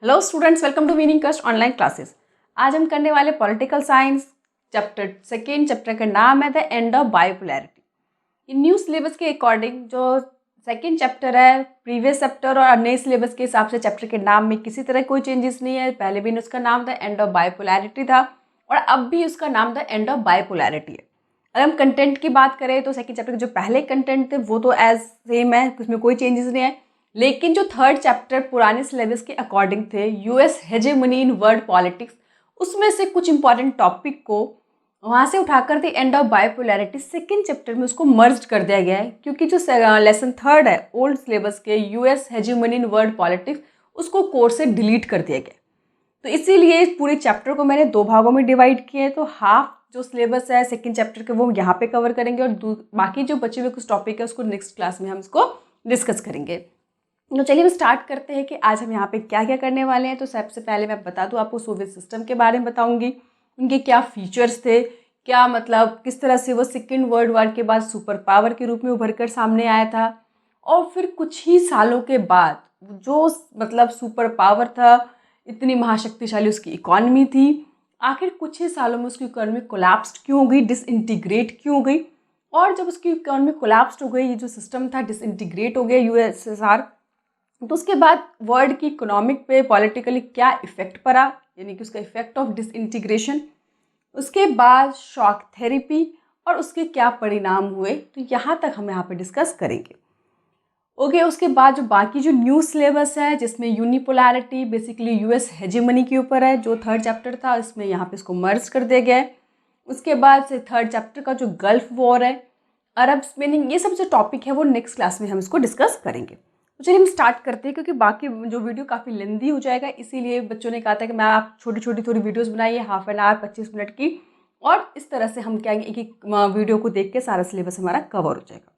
Hello students, welcome to मीनिंग कस्ट online classes. आज हम करने वाले political science chapter second. Chapter का नाम है the end of bipolarity. In new syllabus के अकॉर्डिंग जो सेकेंड चैप्टर है, प्रीवियस चैप्टर और नए सिलेबस के हिसाब से चैप्टर के नाम में किसी तरह कोई चेंजेस नहीं है। पहले भी उसका नाम द एंड ऑफ बायोपोलैरिटी था और अब भी उसका नाम द एंड ऑफ बायोपोलैरिटी है। अगर हम कंटेंट की बात करें तो सेकेंड चैप्टर के जो पहले कंटेंट थे वो तो एज सेम है, उसमें कोई चेंजेस नहीं है। लेकिन जो थर्ड चैप्टर पुराने सिलेबस के अकॉर्डिंग थे, US hegemony in world politics, उसमें से कुछ इंपॉर्टेंट टॉपिक को वहाँ से उठाकर the end of bipolarity second chapter में उसको मर्ज कर दिया गया है। क्योंकि जो लेसन थर्ड है ओल्ड सिलेबस के US hegemony in world politics, उसको कोर्स से डिलीट कर दिया गया। तो इसीलिए इस पूरे चैप्टर को मैंने दो भागों में डिवाइड किए। तो हाफ जो सिलेबस है सेकेंड चैप्टर के वो यहाँ पे कवर करेंगे और बाकी जो बचे हुए कुछ टॉपिक है उसको नेक्स्ट क्लास में हम इसको डिस्कस करेंगे। तो चलिए हम स्टार्ट करते हैं कि आज हम यहाँ पे क्या क्या करने वाले हैं। तो सबसे पहले मैं बता दूँ आपको, सोवियत सिस्टम के बारे में बताऊंगी, उनके क्या फीचर्स थे, क्या मतलब किस तरह से वो सेकेंड वर्ल्ड वॉर के बाद सुपर पावर के रूप में उभर कर सामने आया था। और फिर कुछ ही सालों के बाद जो मतलब सुपर पावर था, इतनी महाशक्तिशाली उसकी इकॉनमी थी, आखिर कुछ ही सालों में उसकी इकॉनमी कोलैप्स्ड क्यों हो गई, डिसइंटीग्रेट क्यों हो गई। और जब उसकी इकॉनमी कोलैप्स्ड हो गई, ये जो सिस्टम था डिसइंटीग्रेट हो गया यूएसएसआर, तो उसके बाद वर्ल्ड की इकोनॉमिक पे पॉलिटिकली क्या इफेक्ट पड़ा, यानी कि उसका इफेक्ट ऑफ डिसइंटीग्रेशन, उसके बाद शॉक थेरेपी और उसके क्या परिणाम हुए, तो यहाँ तक हम यहाँ पे डिस्कस करेंगे। ओके, उसके बाद जो बाकी जो न्यू सिलेबस है जिसमें यूनिपोलैरिटी बेसिकली यूएस हेजेमनी के ऊपर है, जो थर्ड चैप्टर था इसमें यहाँ पे इसको मर्ज कर दिया गया है। उसके बाद से थर्ड चैप्टर का जो गल्फ वॉर है, अरब स्पिनिंग, ये सब जो टॉपिक है वो नेक्स्ट क्लास में हम इसको डिस्कस करेंगे। तो चलिए हम स्टार्ट करते हैं, क्योंकि बाकी जो वीडियो काफ़ी लेंदी हो जाएगा, इसीलिए बच्चों ने कहा था कि मैं आप छोटी छोटी थोड़ी वीडियोस बनाइए, हाफ एन आवर 25 मिनट की, और इस तरह से हम क्या एक एक वीडियो को देख के सारा सिलेबस हमारा कवर हो जाएगा।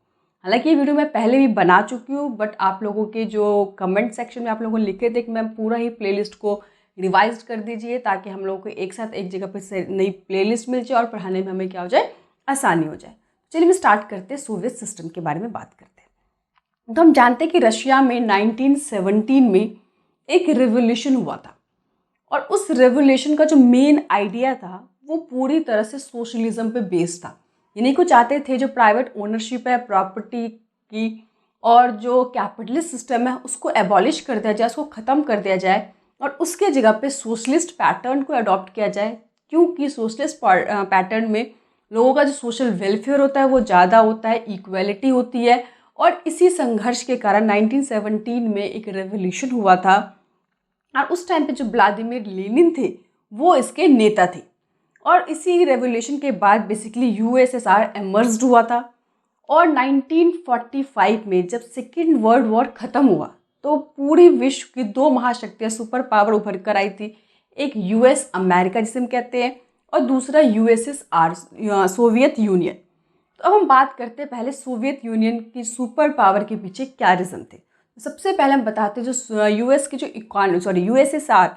हालांकि ये वीडियो मैं पहले भी बना चुकी हूँ, बट आप लोगों के जो कमेंट सेक्शन में आप लोगों ने लिखे थे कि मैम पूरा ही प्लेलिस्ट को रिवाइज कर दीजिए, ताकि हम लोगों को एक साथ एक जगह पर नई प्लेलिस्ट मिल जाए और पढ़ाने में हमें क्या हो जाए, आसानी हो जाए। चलिए हम स्टार्ट करते हैं, सोवियत सिस्टम के बारे में बात करते हैं। तो हम जानते हैं कि रशिया में 1917 में एक रेवोल्यूशन हुआ था, और उस रेवोल्यूशन का जो मेन आइडिया था वो पूरी तरह से सोशलिज्म पे बेस्ड था। यानी को चाहते थे जो प्राइवेट ओनरशिप है प्रॉपर्टी की और जो कैपिटलिस्ट सिस्टम है उसको एबॉलिश कर दिया जाए, उसको ख़त्म कर दिया जाए, और उसके जगह पे सोशलिस्ट पैटर्न को अडॉप्ट किया जाए। क्योंकि सोशलिस्ट पैटर्न में लोगों का जो सोशल वेलफेयर होता है वो ज़्यादा होता है, इक्वलिटी होती है। और इसी संघर्ष के कारण 1917 में एक रेवोल्यूशन हुआ था, और उस टाइम पे जो व्लादिमीर लेनिन थे वो इसके नेता थे। और इसी रेवोल्यूशन के बाद बेसिकली यूएसएसआर एमर्ज्ड हुआ था। और 1945 में जब सेकेंड वर्ल्ड वॉर ख़त्म हुआ तो पूरी विश्व की दो महाशक्तियाँ सुपर पावर उभर कर आई थी, एक यूएस अमेरिका जिसे हम कहते हैं, और दूसरा यूएसएसआर सोवियत यूनियन। तो अब हम बात करते हैं पहले सोवियत यूनियन की सुपर पावर के पीछे क्या रीज़न थे। सबसे पहले हम बताते हैं जो यूएस की जो यूएसएसआर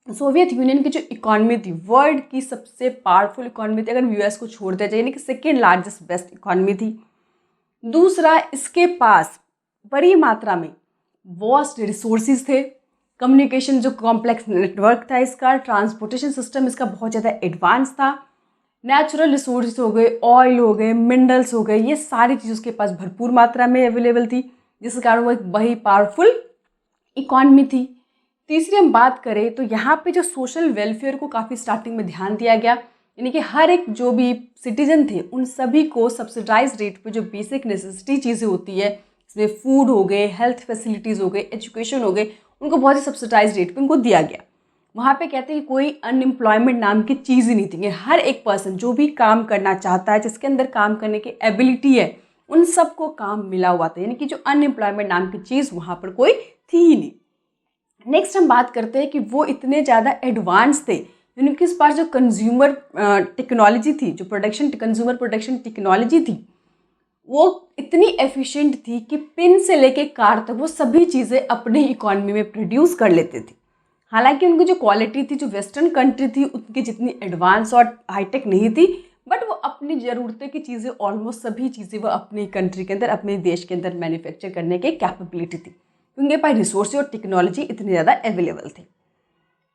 सोवियत यूनियन की जो इकॉनमी थी, वर्ल्ड की सबसे पावरफुल इकॉनमी थी, अगर यूएस को छोड़ दिया जाए, यानी कि सेकेंड लार्जेस्ट बेस्ट इकॉनमी थी। दूसरा, इसके पास बड़ी मात्रा में वास्ट रिसोर्सेज थे, कम्युनिकेशन जो कॉम्प्लेक्स नेटवर्क था इसका, ट्रांसपोर्टेशन सिस्टम इसका बहुत ज़्यादा एडवांस था, नेचुरल रिसोर्स हो गए, ऑयल हो गए, मिनरल्स हो गए, ये सारी चीज़ उसके पास भरपूर मात्रा में अवेलेबल थी, जिस कारण वो एक बड़ी पावरफुल इकॉनमी थी। तीसरी हम बात करें तो यहाँ पे जो सोशल वेलफेयर को काफ़ी स्टार्टिंग में ध्यान दिया गया, यानी कि हर एक जो भी सिटीजन थे उन सभी को सब्सिडाइज रेट पे जो बेसिक नेसेसिटी चीज़ें होती है, इसमें फूड हो गए, हेल्थ फैसिलिटीज़ हो गए, एजुकेशन हो गए, उनको बहुत ही सब्सिडाइज रेट पे उनको दिया गया। वहाँ पे कहते हैं कि कोई अनएम्प्लॉयमेंट नाम की चीज़ ही नहीं थी। हर एक पर्सन जो भी काम करना चाहता है, जिसके अंदर काम करने की एबिलिटी है, उन सबको काम मिला हुआ था, यानी कि जो अनएम्प्लॉयमेंट नाम की चीज़ वहाँ पर कोई थी ही नहीं। नेक्स्ट हम बात करते हैं कि वो इतने ज़्यादा एडवांस थे, यानी कि इस पास जो कंज्यूमर टेक्नोलॉजी थी, जो कंज्यूमर प्रोडक्शन टेक्नोलॉजी थी, वो इतनी एफिशिएंट थी कि पिन से लेके कार तक वो सभी चीज़ें अपने इकॉनमी में प्रोड्यूस कर लेते थे। हालांकि उनकी जो क्वालिटी थी, जो वेस्टर्न कंट्री थी उनकी जितनी एडवांस और हाईटेक नहीं थी, बट वो अपनी ज़रूरतें की चीज़ें ऑलमोस्ट सभी चीज़ें वो अपनी कंट्री के अंदर, अपने देश के अंदर मैन्युफैक्चर करने की कैपेबिलिटी थी। उनके पास रिसोर्सेज और टेक्नोलॉजी इतनी ज़्यादा अवेलेबल थी।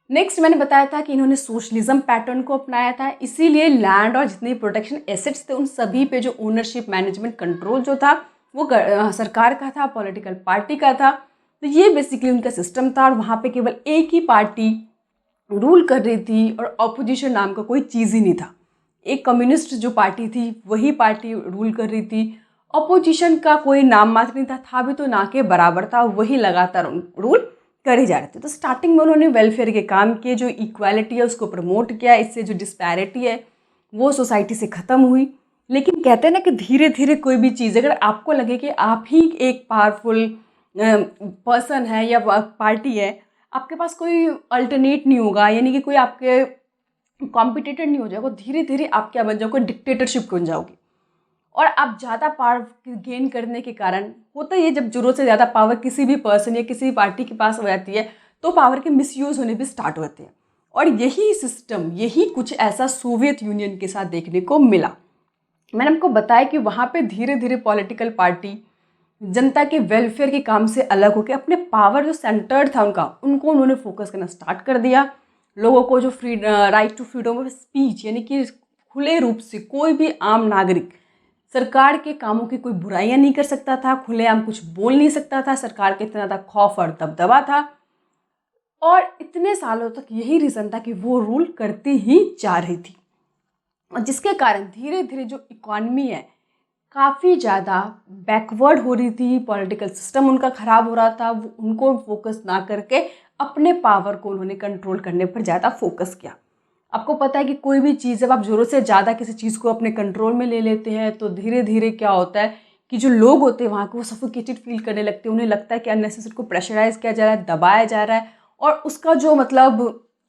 नेक्स्ट मैंने बताया था कि इन्होंने सोशलिज्म पैटर्न को अपनाया था, इसीलिए लैंड और जितने प्रोटेक्शन एसेट्स थे उन सभी पे जो ओनरशिप मैनेजमेंट कंट्रोल जो था वो सरकार का था, पॉलिटिकल पार्टी का था। तो ये बेसिकली उनका सिस्टम था और वहाँ पे केवल एक ही पार्टी रूल कर रही थी और ऑपोजिशन नाम का कोई चीज़ ही नहीं था। एक कम्युनिस्ट जो पार्टी थी वही पार्टी रूल कर रही थी, ऑपोजिशन का कोई नाम मात्र नहीं था भी तो ना के बराबर था, वही लगातार रूल करे जा रहे थे। तो स्टार्टिंग में उन्होंने वेलफेयर के काम किए, जो इक्वालिटी है उसको प्रमोट किया, इससे जो डिस्पैरिटी है वो सोसाइटी से ख़त्म हुई। लेकिन कहते हैं ना कि धीरे धीरे कोई भी चीज़ अगर आपको लगे कि आप ही एक पावरफुल पर्सन है या पार्टी है, आपके पास कोई अल्टरनेट नहीं होगा, यानी कि कोई आपके कॉम्पिटिटर नहीं हो जाएगा, धीरे धीरे आप क्या बन जाओगे, डिक्टेटरशिप बन जाओगी। और आप ज़्यादा पावर गेन करने के कारण होता ही है, जब ज़रूरत से ज़्यादा पावर किसी भी पर्सन या किसी भी पार्टी के पास हो जाती है तो पावर के मिसयूज़ होने भी स्टार्ट होते हैं। और यही सिस्टम, यही कुछ ऐसा सोवियत यूनियन के साथ देखने को मिला। मैंने आपको बताया कि वहाँ पे धीरे धीरे पॉलिटिकल पार्टी जनता के वेलफेयर के काम से अलग होकर अपने पावर जो सेंटर्ड था उनको उन्होंने फोकस करना स्टार्ट कर दिया। लोगों को जो right to freedom of speech, यानी कि खुले रूप से कोई भी आम नागरिक सरकार के कामों की कोई बुराइयां नहीं कर सकता था, खुलेआम कुछ बोल नहीं सकता था, सरकार के इतना ज़्यादा खौफ और दबदबा था। और इतने सालों तक यही रीज़न था कि वो रूल करती ही जा रही थी, और जिसके कारण धीरे धीरे जो इकॉनमी है काफ़ी ज़्यादा बैकवर्ड हो रही थी, पॉलिटिकल सिस्टम उनका ख़राब हो रहा था। वो उनको फोकस ना करके अपने पावर को उन्होंने कंट्रोल करने पर ज़्यादा फोकस किया। आपको पता है कि कोई भी चीज़ जब आप ज़रूरत से ज़्यादा किसी चीज़ को अपने कंट्रोल में ले लेते हैं तो धीरे धीरे क्या होता है कि जो लोग होते हैं वहाँ के वो सफोकेटेड फील करने लगते हैं। उन्हें लगता है कि अननेसेसरी को प्रेशराइज किया जा रहा है, दबाया जा रहा है, और उसका जो मतलब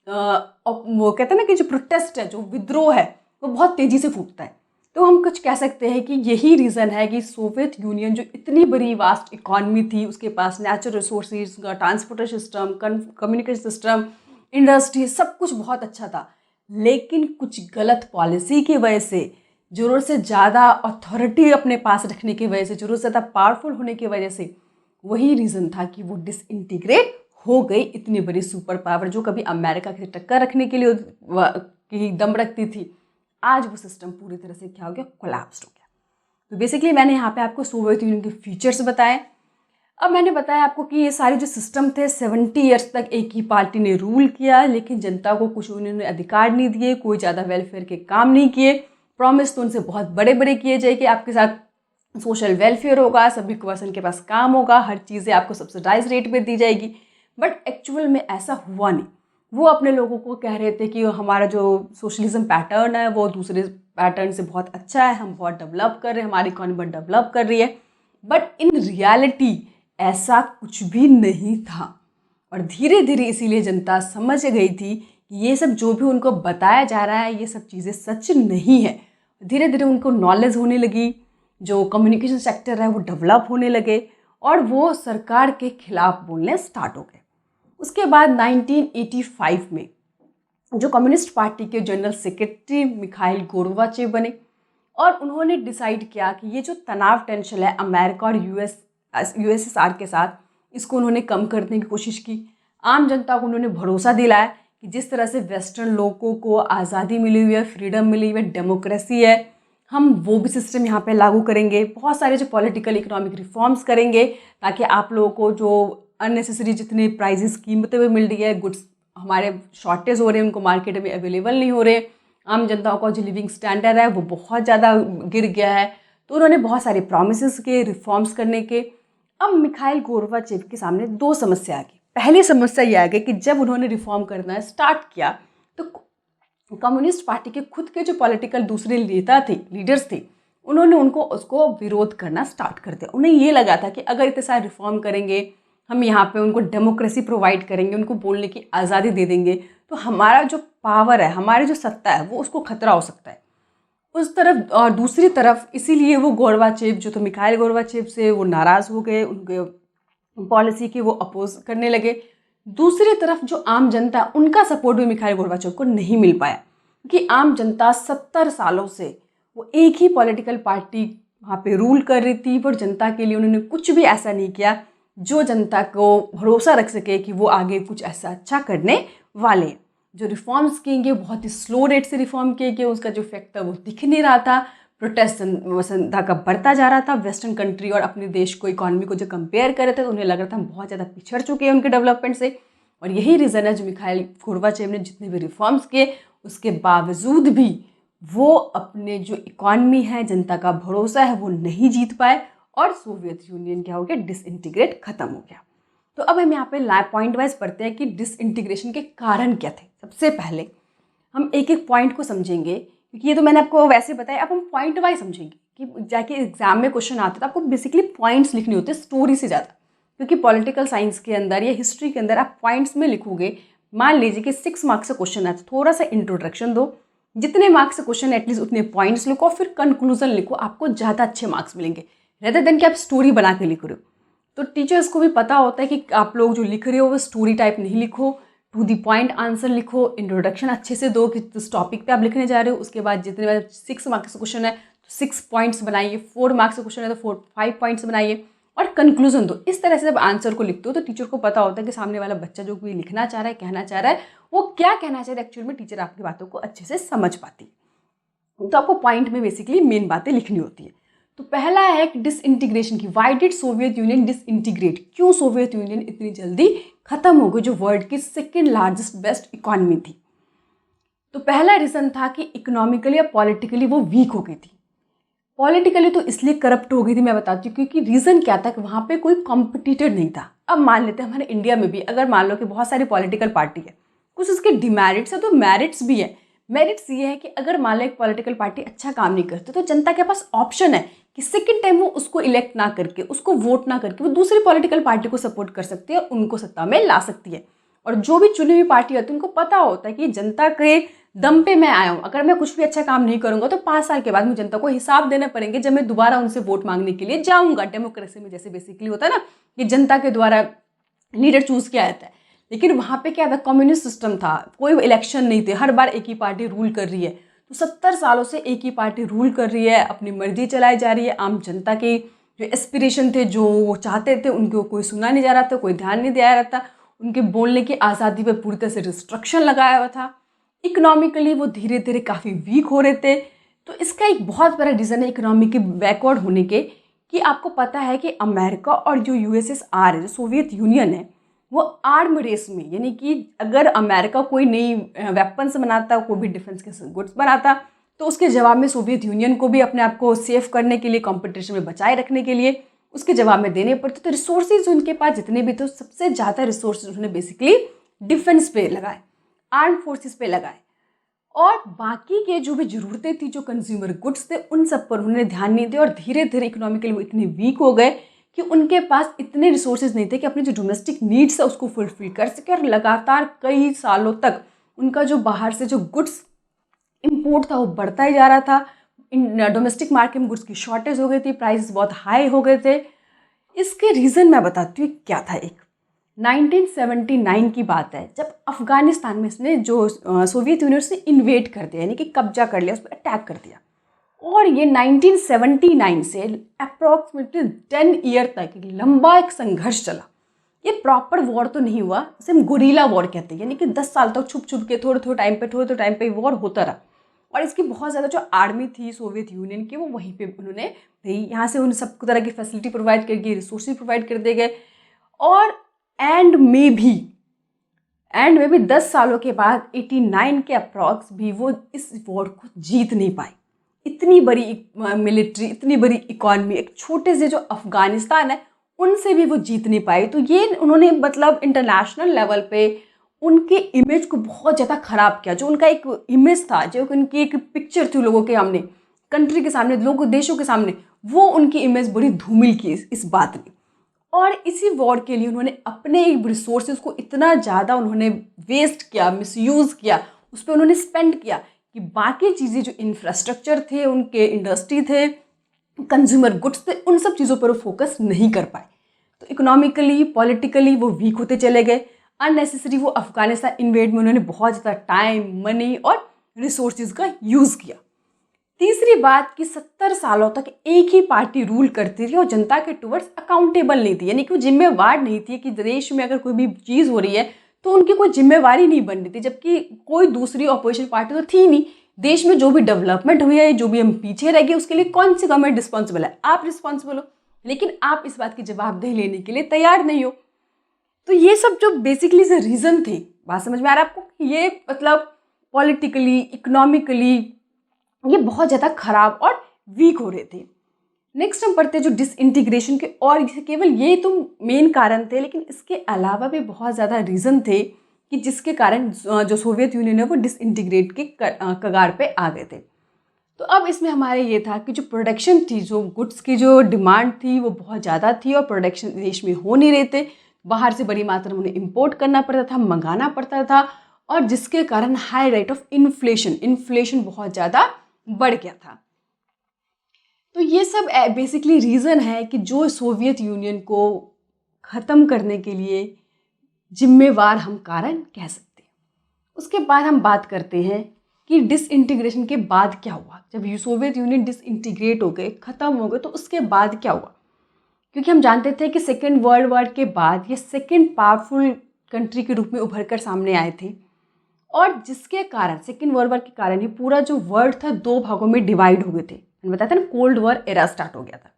वो कहते हैं ना कि जो प्रोटेस्ट है, जो विद्रोह है, वो बहुत तेज़ी से फूटता है। तो हम कुछ कह सकते हैं कि यही रीज़न है कि सोवियत यूनियन जो इतनी बड़ी वास्ट इकॉनमी थी, उसके पास natural resources, transportation system, communication system, industry, सब कुछ बहुत अच्छा था, लेकिन कुछ गलत पॉलिसी की वजह से, ज़रूरत से ज़्यादा अथॉरिटी अपने पास रखने की वजह से, ज़रूरत से ज़्यादा पावरफुल होने की वजह से, वही रीज़न था कि वो डिसइंटीग्रेट हो गई। इतनी बड़ी सुपर पावर जो कभी अमेरिका की टक्कर रखने के लिए की दम रखती थी, आज वो सिस्टम पूरी तरह से क्या हो गया, कोलैप्स हो गया। तो बेसिकली मैंने यहाँ पे आपको सोवियत यूनियन के फीचर्स बताए। अब मैंने बताया आपको कि ये सारे जो सिस्टम थे 70 ईयर्स तक एक ही पार्टी ने रूल किया, लेकिन जनता को कुछ उन्होंने अधिकार नहीं दिए, कोई ज़्यादा वेलफेयर के काम नहीं किए। प्रॉमिस तो उनसे बहुत बड़े बड़े किए जाए कि आपके साथ सोशल वेलफेयर होगा, सभी पर्सन के पास काम होगा, हर चीज़ें आपको सब्सिडाइज रेट पे दी जाएगी, बट एक्चुअल में ऐसा हुआ नहीं। वो अपने लोगों को कह रहे थे कि हमारा जो सोशलिज्म पैटर्न है वो दूसरे पैटर्न से बहुत अच्छा है, हम बहुत डेवलप कर रहे हैं, हमारी इकॉनमी बहुत डेवलप कर रही है, बट इन रियलिटी ऐसा कुछ भी नहीं था। और धीरे धीरे इसीलिए जनता समझ गई थी कि ये सब जो भी उनको बताया जा रहा है ये सब चीज़ें सच नहीं है। धीरे धीरे उनको नॉलेज होने लगी, जो कम्युनिकेशन सेक्टर है वो डेवलप होने लगे, और वो सरकार के खिलाफ बोलने स्टार्ट हो गए। उसके बाद 1985 में जो कम्युनिस्ट पार्टी के जनरल सेक्रेटरी मिखाइल गोर्बाचेव बने, और उन्होंने डिसाइड किया कि ये जो तनाव टेंशन है अमेरिका और यूएसएसआर के साथ, इसको उन्होंने कम करने की कोशिश की। आम जनता को उन्होंने भरोसा दिलाया कि जिस तरह से वेस्टर्न लोगों को आज़ादी मिली हुई है, फ्रीडम मिली हुई है, डेमोक्रेसी है, हम वो भी सिस्टम यहाँ पे लागू करेंगे। बहुत सारे जो पॉलिटिकल इकोनॉमिक रिफॉर्म्स करेंगे ताकि आप लोगों को जो अननेसेसरी जितने प्राइजेस कीमतें भी मिल रही है, गुड्स हमारे शॉर्टेज हो रहे हैं, उनको मार्केट में अवेलेबल नहीं हो रहे, आम जनताओं का जो लिविंग स्टैंडर्ड है वो बहुत ज़्यादा गिर गया है। तो उन्होंने बहुत सारे प्रॉमिसेस के, रिफॉर्म्स करने के। अब मिखाइल गोर्बाचेव के सामने दो समस्या आ गई। पहली समस्या ये आ गई कि जब उन्होंने रिफॉर्म करना स्टार्ट किया तो कम्युनिस्ट पार्टी के खुद के जो पॉलिटिकल दूसरे नेता थे, लीडर्स थे, उन्होंने उसको विरोध करना स्टार्ट कर दिया। उन्हें ये लगा था कि अगर इतने सारे रिफॉर्म करेंगे, हम यहाँ पे उनको डेमोक्रेसी प्रोवाइड करेंगे, उनको बोलने की आज़ादी दे देंगे, तो हमारा जो पावर है, हमारी जो सत्ता है, वो उसको खतरा हो सकता है उस तरफ। और दूसरी तरफ इसीलिए वो गोर्बाचेव जो तो मिखाइल गोर्बाचेव से वो नाराज़ हो गए, उनके पॉलिसी के वो अपोज करने लगे। दूसरी तरफ जो आम जनता, उनका सपोर्ट भी मिखाइल गोर्बाचेव को नहीं मिल पाया, क्योंकि आम जनता 70 सालों से वो एक ही पॉलिटिकल पार्टी वहाँ पे रूल कर रही थी, पर जनता के लिए उन्होंने कुछ भी ऐसा नहीं किया जो जनता को भरोसा रख सके कि वो आगे कुछ ऐसा अच्छा करने वाले हैं। जो रिफॉर्म्स किएंगे बहुत ही स्लो रेट से रिफॉर्म किए गए, उसका जो इफेक्ट था वो दिख नहीं रहा था। प्रोटेस्ट जनता का बढ़ता जा रहा था। वेस्टर्न कंट्री और अपने देश को, इकॉनमी को जो कंपेयर कर रहे थे तो उन्हें लग रहा था हम बहुत ज़्यादा पिछड़ चुके हैं उनके डेवलपमेंट से। और यही रीज़न है जो मिखाइल गोर्बाचेव ने जितने भी रिफॉर्म्स किए उसके बावजूद भी वो अपने जो इकॉनमी है, जनता का भरोसा है, वो नहीं जीत पाए और सोवियत यूनियन क्या हो गया, डिसइंटीग्रेट खत्म हो गया। तो अब हम यहाँ पे पॉइंट वाइज पढ़ते हैं कि डिसइंटीग्रेशन के कारण क्या थे। सबसे पहले हम एक एक पॉइंट को समझेंगे, क्योंकि ये तो मैंने आपको वैसे बताया, अब हम पॉइंट वाइज समझेंगे कि जाके एग्जाम में क्वेश्चन आते तो आपको बेसिकली पॉइंट्स लिखने होते हैं स्टोरी से ज़्यादा, क्योंकि पॉलिटिकल साइंस के अंदर या हिस्ट्री के अंदर आप पॉइंट्स में लिखोगे। मान लीजिए कि 6 मार्क्स से क्वेश्चन है तो थोड़ा सा इंट्रोडक्शन दो, जितने मार्क्स से क्वेश्चन एटलीस्ट उतने पॉइंट्स लिखो, फिर कंक्लूजन लिखो, आपको ज़्यादा अच्छे मार्क्स मिलेंगे रेदर देन कि आप स्टोरी बना के लिख रहे हो। तो टीचर्स को भी पता होता है कि आप लोग जो लिख रहे हो वो स्टोरी टाइप नहीं लिखो, टू दी पॉइंट आंसर लिखो, इंट्रोडक्शन अच्छे से दो कि जिस टॉपिक पे आप लिखने जा रहे हो। उसके बाद जितने बार 6 मार्क्स का क्वेश्चन है तो 6 पॉइंट्स बनाइए, 4 मार्क्स का क्वेश्चन है तो 5 पॉइंट्स बनाइए और कंक्लूजन दो। इस तरह से जब आंसर को लिखते हो तो टीचर को पता होता है कि सामने वाला बच्चा जो भी लिखना चाह रहा है, कहना चाह रहा है, वो क्या कहना चाह रहा है एक्चुअल में, टीचर आपकी बातों को अच्छे से समझ पाती है। तो आपको पॉइंट में बेसिकली मेन बातें लिखनी होती है। तो पहला है डिसइंटीग्रेशन की, why did Soviet union disintegrate, क्यों सोवियत यूनियन इतनी जल्दी खत्म हो गई, जो वर्ल्ड की सेकेंड लार्जेस्ट बेस्ट इकॉनमी थी। तो पहला रीजन था कि इकोनॉमिकली या पॉलिटिकली वो वीक हो गई थी। पॉलिटिकली तो इसलिए करप्ट हो गई थी, मैं बताती हूँ, क्योंकि रीजन क्या था कि वहाँ पे कोई कॉम्पिटिटर नहीं था। अब मान लेते हैं हमारे इंडिया में भी अगर मान लो कि बहुत सारी पॉलिटिकल पार्टी है, कुछ उसके डिमेरिट्स है तो मेरिट्स भी है। मेरिट्स ये है कि अगर मान लो एक पॉलिटिकल पार्टी अच्छा काम नहीं करती तो जनता के पास ऑप्शन है कि सेकेंड टाइम वो उसको इलेक्ट ना करके, उसको वोट ना करके, वो दूसरी पॉलिटिकल पार्टी को सपोर्ट कर सकती है, उनको सत्ता में ला सकती है। और जो भी चुनी हुई पार्टी होती है उनको पता होता है कि जनता के दम पे मैं आया हूँ, अगर मैं कुछ भी अच्छा काम नहीं करूंगा तो 5 साल के बाद मुझे जनता को हिसाब देने पड़ेंगे जब मैं दोबारा उनसे वोट मांगने के लिए जाऊंगा। डेमोक्रेसी में जैसे बेसिकली होता है ना कि जनता के द्वारा लीडर चूज किया जाता है, लेकिन वहाँ पे क्या था, कम्युनिस्ट सिस्टम था, कोई इलेक्शन नहीं थे, हर बार एक ही पार्टी रूल कर रही है। तो 70 सालों से एक ही पार्टी रूल कर रही है, अपनी मर्जी चलाई जा रही है। आम जनता के जो एस्पिरेशन थे, जो वो चाहते थे, उनको कोई सुना नहीं जा रहा था, कोई ध्यान नहीं दिया रहा था। उनके बोलने की आज़ादी पर पूरी तरह से रिस्ट्रिक्शन लगाया हुआ था। इकोनॉमिकली वो धीरे धीरे काफ़ी वीक हो रहे थे। तो इसका एक बहुत बड़ा रीज़न है इकोनॉमी के बैकवर्ड होने के, कि आपको पता है कि अमेरिका और जो यूएसएसआर है, जो सोवियत यूनियन है, वो आर्म रेस में, यानी कि अगर अमेरिका कोई नई वेपन्स बनाता, कोई भी डिफेंस के गुड्स बनाता, तो उसके जवाब में सोवियत यूनियन को भी अपने आप को सेफ करने के लिए, कंपटीशन में बचाए रखने के लिए उसके जवाब में देने पड़ते। तो रिसोर्सेज उनके पास जितने भी थे, सबसे ज़्यादा रिसोर्सेज उन्होंने बेसिकली डिफेंस पे लगाए, आर्म फोर्सेस पे लगाए, और बाकी के जो भी ज़रूरतें थी, जो कंज्यूमर गुड्स थे, उन सब पर उन्होंने ध्यान नहीं दिया। और धीरे धीरे इकोनॉमिकली वो इतने वीक हो गए कि उनके पास इतने रिसोर्सेज नहीं थे कि अपनी जो डोमेस्टिक नीड्स है उसको फुलफिल कर सके। और लगातार कई सालों तक उनका जो बाहर से जो गुड्स इंपोर्ट था वो बढ़ता ही जा रहा था। डोमेस्टिक मार्केट में गुड्स की शॉर्टेज हो गई थी, प्राइसेस बहुत हाई हो गए थे। इसके रीज़न मैं बताती हूँ क्या था। एक 1979 की बात है, जब अफगानिस्तान में इसने जो सोवियत यूनियन से इन्वेड कर दिया, यानी कि कब्जा कर लिया, उस पर अटैक कर दिया। और ये 1979 से अप्रॉक्सीमेटली 10 ईयर तक लंबा एक संघर्ष चला। ये प्रॉपर वॉर तो नहीं हुआ, इसे हम गुरीला वॉर कहते हैं, यानी कि 10 साल तक छुप छुप के थोड़े थोड़े टाइम पे वॉर होता रहा। और इसकी बहुत ज़्यादा जो आर्मी थी सोवियत यूनियन की, वो वहीं पे उन्होंने भाई यहाँ से उन सब तरह की फैसिलिटी प्रोवाइड कर दी, रिसोर्सेज प्रोवाइड कर दिए गए। और एंड में भी 10 सालों के बाद 89 के अप्रॉक्स भी वो इस वॉर को जीत नहीं पाई। इतनी बड़ी मिलिट्री, इतनी बड़ी इकॉनमी, एक छोटे से जो अफगानिस्तान है उनसे भी वो जीत नहीं पाई। तो ये उन्होंने मतलब इंटरनेशनल लेवल पे उनके इमेज को बहुत ज़्यादा ख़राब किया। जो उनका एक इमेज था, जो उनकी एक पिक्चर थी लोगों के सामने, कंट्री के सामने, लोगों देशों के सामने, वो उनकी इमेज बड़ी धूमिल की इस बात ने। और इसी वॉर के लिए उन्होंने अपने रिसोर्सेज को इतना ज़्यादा उन्होंने वेस्ट किया, मिसयूज़ किया, उस पर उन्होंने स्पेंड किया कि बाकी चीज़ें जो इंफ्रास्ट्रक्चर थे, उनके इंडस्ट्री थे, कंज्यूमर गुड्स थे, उन सब चीज़ों पर वो फोकस नहीं कर पाए। तो इकोनॉमिकली, पॉलिटिकली वो वीक होते चले गए। अननेसेसरी वो अफगानिस्तान इन्वेड में उन्होंने बहुत ज़्यादा टाइम, मनी और रिसोर्सेज का यूज़ किया। तीसरी बात कि 70 सालों तक एक ही पार्टी रूल करती रही और जनता के टुवर्ड्स अकाउंटेबल नहीं थी, यानी कि वो जिम्मेवार नहीं थी कि देश में अगर कोई भी चीज़ हो रही है तो उनकी कोई जिम्मेवारी नहीं बन रही थी, जबकि कोई दूसरी अपोजिशन पार्टी तो थी नहीं। देश में जो भी डेवलपमेंट हुई है, जो भी हम पीछे रह गए, उसके लिए कौन सी गवर्नमेंट रिस्पॉन्सिबल है? आप रिस्पॉन्सिबल हो, लेकिन आप इस बात की जवाबदेही लेने के लिए तैयार नहीं हो। तो ये सब जो बेसिकली से रीज़न थे, बात समझ में आ रहा है आपको? ये मतलब पॉलिटिकली, इकोनॉमिकली ये बहुत ज़्यादा खराब और वीक हो रहे थे। नेक्स्ट हम पढ़ते हैं जो डिसइंटीग्रेशन के, और केवल ये तो मेन कारण थे, लेकिन इसके अलावा भी बहुत ज़्यादा रीज़न थे कि जिसके कारण जो सोवियत यूनियन है वो डिसइंटीग्रेट के कगार पे आ गए थे। तो अब इसमें हमारे ये था कि जो प्रोडक्शन थी, जो गुड्स की जो डिमांड थी वो बहुत ज़्यादा थी और प्रोडक्शन देश में हो नहीं रहे थे। बाहर से बड़ी मात्रा में उन्हें इम्पोर्ट करना पड़ता था, मंगाना पड़ता था, और जिसके कारण हाई रेट ऑफ इन्फ्लेशन बहुत ज़्यादा बढ़ गया था। तो ये सब बेसिकली रीज़न है कि जो सोवियत यूनियन को ख़त्म करने के लिए जिम्मेवार हम कारण कह सकते हैं। उसके बाद हम बात करते हैं कि डिसइंटीग्रेशन के बाद क्या हुआ। जब सोवियत यूनियन डिसइंटीग्रेट हो गए, ख़त्म हो गए, तो उसके बाद क्या हुआ? क्योंकि हम जानते थे कि सेकेंड वर्ल्ड वॉर के बाद ये सेकेंड पावरफुल कंट्री के रूप में उभर कर सामने आए थे, और जिसके कारण सेकेंड वर्ल्ड वॉर के कारण ही पूरा जो वर्ल्ड था दो भागों में डिवाइड हो गए थे। मैंने बताया था ना, कोल्ड वॉर एरा स्टार्ट हो गया था।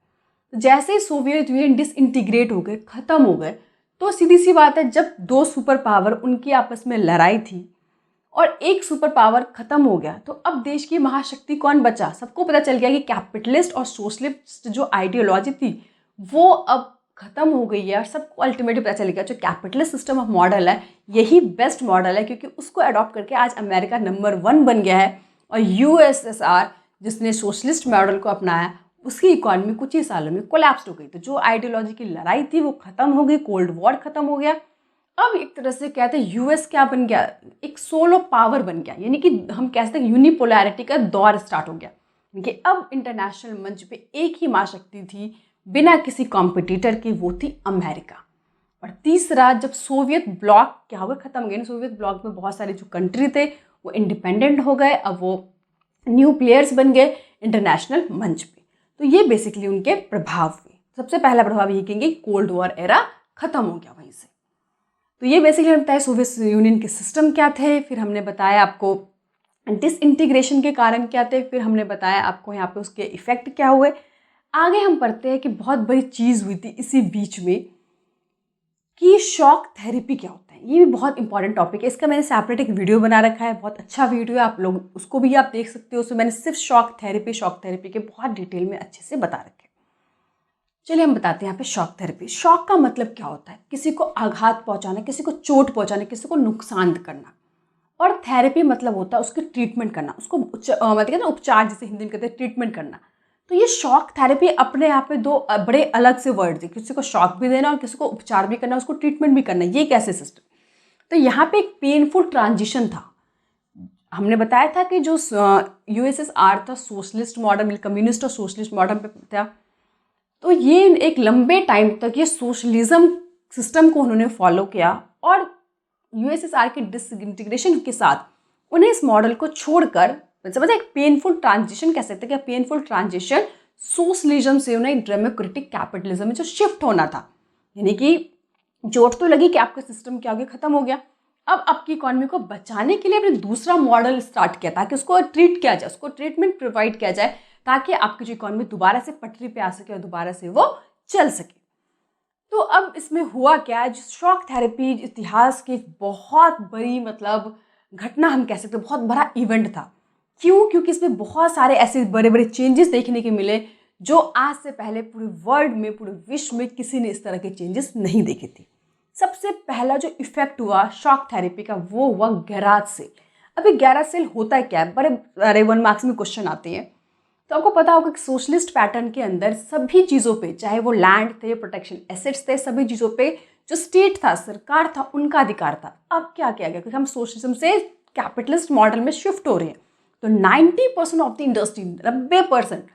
तो जैसे ही सोवियत यूनियन डिसइंटीग्रेट हो गए, ख़त्म हो गए, तो सीधी सी बात है, जब दो सुपर पावर उनकी आपस में लड़ाई थी और एक सुपर पावर ख़त्म हो गया, तो अब देश की महाशक्ति कौन बचा? सबको पता चल गया कि कैपिटलिस्ट और सोशलिस्ट जो आइडियोलॉजी थी वो अब ख़त्म हो गई है, और सबको अल्टीमेटली पता चल गया जो कैपिटलिस्ट सिस्टम ऑफ मॉडल है यही बेस्ट मॉडल है, क्योंकि उसको अडॉप्ट करके आज अमेरिका नंबर 1 बन गया है, और यूएसएसआर जिसने सोशलिस्ट मॉडल को अपनाया उसकी इकॉनमी कुछ ही सालों में कोलैप्स हो गई। तो जो आइडियोलॉजी की लड़ाई थी वो ख़त्म हो गई, कोल्ड वॉर ख़त्म हो गया। अब एक तरह से कहते हैं यूएस क्या बन गया, एक सोलो पावर बन गया, यानी कि हम कह सकते हैं यूनिपोलैरिटी का दौर स्टार्ट हो गया, क्योंकि अब इंटरनेशनल मंच पे एक ही महाशक्ति थी बिना किसी कॉम्पिटिटर के, वो थी अमेरिका। और तीसरा, जब सोवियत ब्लॉक क्या हो गया, ख़त्म हो गया ना, सोवियत ब्लॉक में बहुत सारे जो कंट्री थे वो इंडिपेंडेंट हो गए, अब वो न्यू प्लेयर्स बन गए इंटरनेशनल मंच पे। तो ये बेसिकली उनके प्रभाव हुए। सबसे पहला प्रभाव ये कहेंगे कोल्ड वॉर एरा ख़त्म हो गया वहीं से। तो ये बेसिकली हमने बताया सोवियत यूनियन के सिस्टम क्या थे, फिर हमने बताया आपको डिसइंटीग्रेशन के कारण क्या थे, फिर हमने बताया आपको यहाँ पे उसके इफ़ेक्ट क्या हुए। आगे हम पढ़ते हैं कि बहुत बड़ी चीज़ हुई थी इसी बीच में कि शॉक थेरेपी क्या होता है। ये भी बहुत इंपॉर्टेंट टॉपिक है, इसका मैंने सेपरेट एक वीडियो बना रखा है, बहुत अच्छा वीडियो है, आप लोग उसको भी आप देख सकते हो। उसमें मैंने सिर्फ शॉक थेरेपी के बहुत डिटेल में अच्छे से बता रखे। चलिए हम बताते हैं यहाँ पे शॉक थेरेपी। शॉक का मतलब क्या होता है? किसी को आघात पहुँचाना, किसी को चोट पहुँचाना, किसी को नुकसान करना। और थेरेपी मतलब होता है उसकी ट्रीटमेंट करना, उसको मतलब कहते हैं उपचार, जिसे हिंदी में कहते हैं ट्रीटमेंट करना। तो ये शॉक थेरेपी अपने आप में दो बड़े अलग से वर्ड्स हैं, किसी को शॉक भी देना और किसी को उपचार भी करना, उसको ट्रीटमेंट भी करना, ये कैसे सिस्टम। तो यहाँ पे एक पेनफुल ट्रांजिशन था। हमने बताया था कि जो यूएसएसआर था सोशलिस्ट मॉडल, कम्युनिस्ट और सोशलिस्ट मॉडल पे था, तो ये एक लंबे टाइम तक ये सोशलिज्म सिस्टम को उन्होंने फॉलो किया, और यूएसएसआर के डिसइंटीग्रेशन के साथ उन्हें इस मॉडल को छोड़कर, समझे, एक पेनफुल ट्रांजिशन कह सकते हैं कि पेनफुल ट्रांजिशन सोशलिज्म से उन्हें डेमोक्रेटिक कैपिटलिज्म में जो शिफ्ट होना था, यानी कि चोट तो लगी कि आपका सिस्टम क्या हो गया, खत्म हो गया। अब आपकी इकॉनमी को बचाने के लिए आपने दूसरा मॉडल स्टार्ट किया ताकि उसको ट्रीट किया जाए, उसको ट्रीटमेंट प्रोवाइड किया जाए, ताकि आपकी जो इकॉनमी दोबारा से पटरी पे आ सके और दोबारा से वो चल सके। तो अब इसमें हुआ क्या, जो शॉक थेरेपी इतिहास की बहुत बड़ी मतलब घटना हम कह सकते हैं, बहुत बड़ा इवेंट था। क्यों? क्योंकि इसमें बहुत सारे ऐसे बड़े बड़े चेंजेस देखने के मिले जो आज से पहले पूरे वर्ल्ड में, पूरे विश्व में किसी ने इस तरह के चेंजेस नहीं देखे थे। सबसे पहला जो इफेक्ट हुआ शॉक थेरेपी का वो हुआ गैराज सेल। अभी गैराज सेल होता है क्या है, बड़े 1 मार्क्स में क्वेश्चन आते हैं। तो आपको पता होगा कि सोशलिस्ट पैटर्न के अंदर सभी चीज़ों पे, चाहे वो लैंड थे, प्रोटेक्शन एसेट्स थे, सभी चीज़ों पे जो स्टेट था, सरकार था, उनका अधिकार था। अब क्या किया गया, क्योंकि हम सोशलिज्म से कैपिटलिस्ट मॉडल में शिफ्ट हो रहे हैं, तो 90% ऑफ द इंडस्ट्री, 90%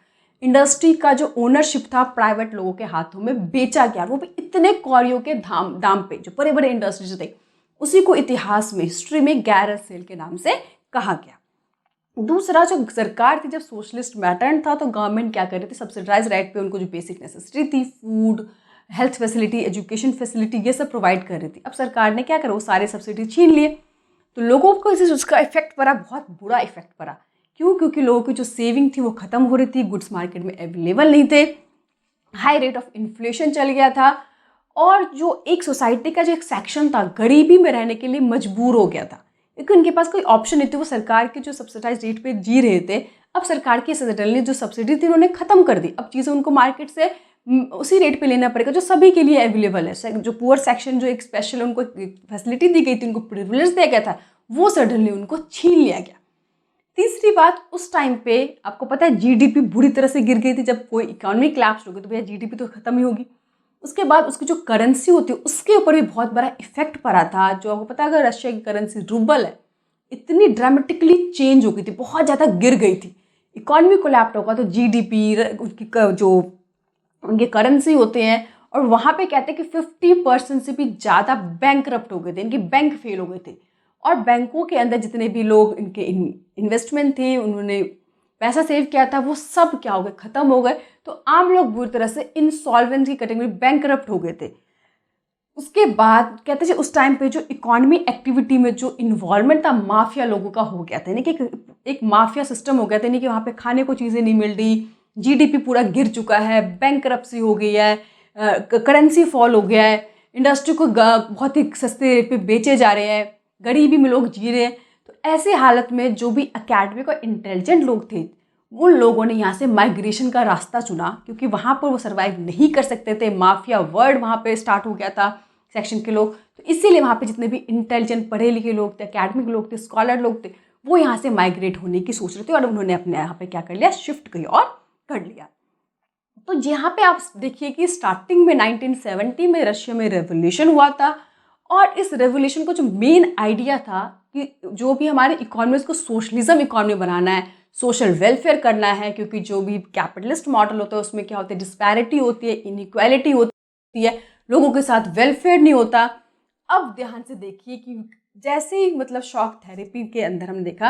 इंडस्ट्री का जो ओनरशिप था प्राइवेट लोगों के हाथों में बेचा गया, वो भी इतने कौड़ियों के दाम पे, जो बड़े बड़े इंडस्ट्रीज थे। उसी को इतिहास में, हिस्ट्री में गैराज सेल के नाम से कहा गया। दूसरा, जो सरकार थी जब सोशलिस्ट पैटर्न था तो गवर्नमेंट क्या कर रही थी, सब्सिडाइज राइट पे उनको जो बेसिक नेसेसिटी थी, food, health facility, education facility, ये सब प्रोवाइड कर रही थी। अब सरकार ने क्या करा, वो सारे सब्सिडी छीन लिए। तो लोगों को इससे उसका इफेक्ट पड़ा, बहुत बुरा इफेक्ट पड़ा। क्यों? क्योंकि लोगों की जो सेविंग थी वो खत्म हो रही थी, गुड्स मार्केट में अवेलेबल नहीं थे, हाई रेट ऑफ इन्फ्लेशन चल गया था, और जो एक सोसाइटी का जो एक सेक्शन था गरीबी में रहने के लिए मजबूर हो गया था, क्योंकि उनके पास कोई ऑप्शन नहीं थी। वो सरकार के जो सब्सिडाइज रेट पे जी रहे थे। अब सरकार की सडनली जो सब्सिडी थी उन्होंने खत्म कर दी। अब चीज़ें उनको मार्केट से उसी रेट पे लेना पड़ेगा जो सभी के लिए अवेलेबल है। जो पुअर सेक्शन, जो एक स्पेशल उनको फैसिलिटी दी गई थी, उनको प्रिविलेज दिया गया था, वो सडनली उनको छीन लिया गया। तीसरी बात, उस टाइम पे आपको पता है जीडीपी बुरी तरह से गिर गई थी। जब कोई इकोनॉमी क्लैप्स होगी तो भैया जीडीपी तो खत्म ही होगी। उसके बाद उसकी जो करेंसी होती है उसके ऊपर भी बहुत बड़ा इफेक्ट पड़ा था। जो आपको पता है, अगर रशिया की करेंसी रूबल है, इतनी ड्रामेटिकली चेंज हो गई थी, बहुत ज़्यादा गिर गई थी, इकोनॉमी कोलैप्स होगा तो जीडीपी, उनकी जो उनके करेंसी होते हैं, और वहाँ पे कहते हैं कि 50% से भी ज़्यादा बैंकरप्ट हो गए थे, इनके बैंक फेल हो गए थे। और बैंकों के अंदर जितने भी लोग इनके इन्वेस्टमेंट थे, उन्होंने पैसा सेव किया था, वो सब क्या हो गए, ख़त्म हो गए। तो आम लोग बुरी तरह से इंसॉल्वेंट की कैटेगरी, बैंकरप्ट हो गए थे। उसके बाद कहते हैं उस टाइम पे जो इकोनॉमी एक्टिविटी में जो इन्वॉल्वमेंट था माफिया लोगों का हो गया था, यानी कि एक माफिया सिस्टम हो गया था, यानी कि वहाँ पे खाने को चीज़ें नहीं मिल रही, जीडीपी पूरा गिर चुका है, बैंकरप्सी हो गई है, करेंसी फॉल हो गया है, इंडस्ट्री को बहुत ही सस्ते रेट पे बेचे जा रहे हैं, गरीबी में लोग जी रहे हैं। तो ऐसे हालत में जो भी अकेडमिक और इंटेलिजेंट लोग थे, उन लोगों ने यहाँ से माइग्रेशन का रास्ता चुना, क्योंकि वहाँ पर वो सर्वाइव नहीं कर सकते थे। माफिया वर्ड वहाँ पे स्टार्ट हो गया था सेक्शन के लोग। तो इसीलिए वहाँ पे जितने भी इंटेलिजेंट पढ़े लिखे लोग थे, अकेडमिक लोग थे, स्कॉलर लोग थे, वो यहाँ से माइग्रेट होने की सोच रहे थे, और उन्होंने अपने यहाँ पे क्या कर लिया, शिफ्ट कहीं और कर लिया। तो यहाँ पे आप देखिए कि स्टार्टिंग में 1970 में रशिया में रेवोल्यूशन हुआ था, और इस रेवोल्यूशन को जो मेन आइडिया था कि जो भी हमारे इकोनॉमी, उसको सोशलिज्म इकोनॉमी बनाना है, सोशल वेलफेयर करना है, क्योंकि जो भी कैपिटलिस्ट मॉडल होता है उसमें क्या होता है, डिस्पैरिटी होती है, इनइक्वालिटी होती है, लोगों के साथ वेलफेयर नहीं होता। अब ध्यान से देखिए कि जैसे ही मतलब शॉक थेरेपी के अंदर हमने देखा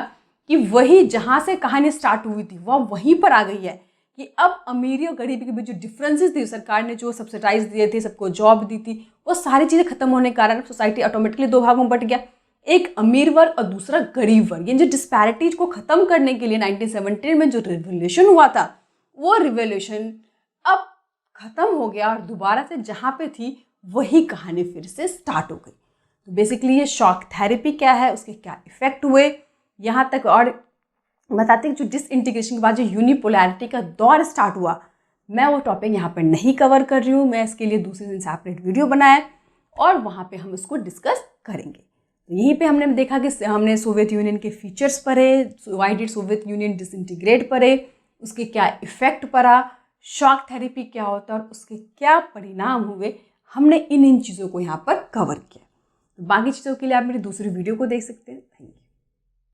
कि वही जहाँ से कहानी स्टार्ट हुई थी वह वहीं पर आ गई है, कि अब अमीरी और गरीबी के बीच जो डिफरेंसेस थी, सरकार ने जो सब्सिडाइज दिए थे, सबको जॉब दी थी, वो सारी चीज़ें खत्म होने के कारण सोसाइटी ऑटोमेटिकली दो भागों में बट गया, एक अमीर वर्ग और दूसरा गरीब वर्ग। ये जो डिस्पैरिटीज को खत्म करने के लिए 1917 में जो रिवोल्यूशन हुआ था, वो रिवोल्यूशन अब खत्म हो गया, और दोबारा से जहाँ पे थी वही कहानी फिर से स्टार्ट हो गई। तो बेसिकली ये शॉक थेरेपी क्या है, उसके क्या इफेक्ट हुए यहाँ तक, और बताते हैं जो डिसइंटीग्रेशन के बाद जो यूनिपोलैरिटी का दौर स्टार्ट हुआ, मैं वो टॉपिक यहाँ पर नहीं कवर कर रही हूँ। मैं इसके लिए दूसरे दिन सेपरेट वीडियो बनाया और वहाँ पे हम इसको डिस्कस करेंगे। तो यहीं पे हमने देखा कि हमने सोवियत यूनियन के फीचर्स पढ़े, why did Soviet union disintegrate पढ़े, उसके क्या इफेक्ट पड़ा, शॉक थेरेपी क्या होता है और उसके क्या परिणाम हुए, हमने इन चीज़ों को यहाँ पर कवर किया। तो बाकी चीज़ों के लिए आप मेरी दूसरी वीडियो को देख सकते हैं। Thank you.